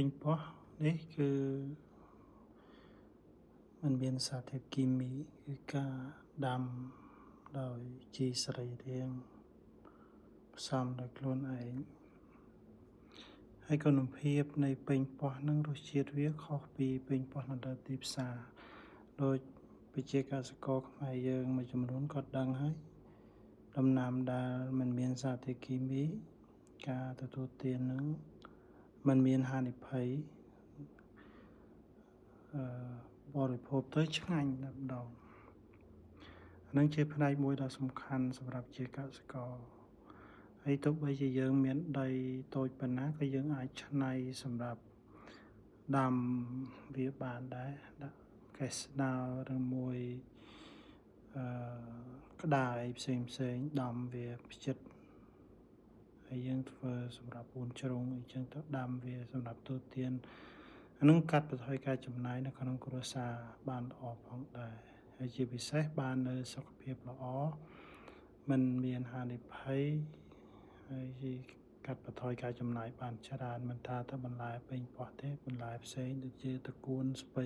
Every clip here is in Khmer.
ពេញពោះនេះគឺมันមានសារធាតុគីមីគឺការដាំដោយជីសរីរាង្គផ្សំដោយខ្លួនឯងហើយគុណភាពនៃពេញពោះនឹងរសជាតិវាខុសពីពេញពោះនៅលើទីផ្សារដោយប្រជាកសិករខ្មែរយើងមួយចំនួនក៏ដឹងហើយដំណាំដែលមិនមានសារធាតុគីមីការទទួលទាននឹងมันមានហានិភ័យបរិភោគទៅឆ្ងាញ់តែម្ដងនឹងជាផ្នែកមួយដ៏សំខាន់សម្រាប់ជាកសិករហើយទោះបីជាយើងមានដីតូចប៉ុណ្ណាក៏យើងអាចច្នៃសម្រាប់ដាំវាបានដែរដាក់កេះស្នោឬមួយក្តារផ្សេងដំវាផ្ចិតហើយយើងធ្វើសម្រាប់ពូនជ្រុងអីចឹងទៅដាំវាសម្រាប់ទូទានអានឹងកាត់បន្ថយការចំណាយនៅក្នុងគ្រួសារបានល្អផងដែរហើយជាពិសេសបាននៅសុខភាពល្អមិនមានហានិភ័យហើយកាត់បន្ថយការចំណាយបានច្រើនមិនថាទៅបន្លែពេញពោះទេបន្លែផ្សេងដូចជាត្រកួនស្ពៃ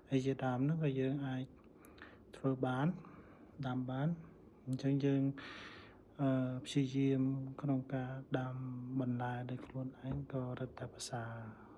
ហើយជាដើមនោះក៏យើងអាចធ្វើបានដាំបានអញ្ចឹងយើងព្យាយាមក្នុងការដាំបន្លែដោយខ្លួនឯងក៏រឹតតែប្រសើរ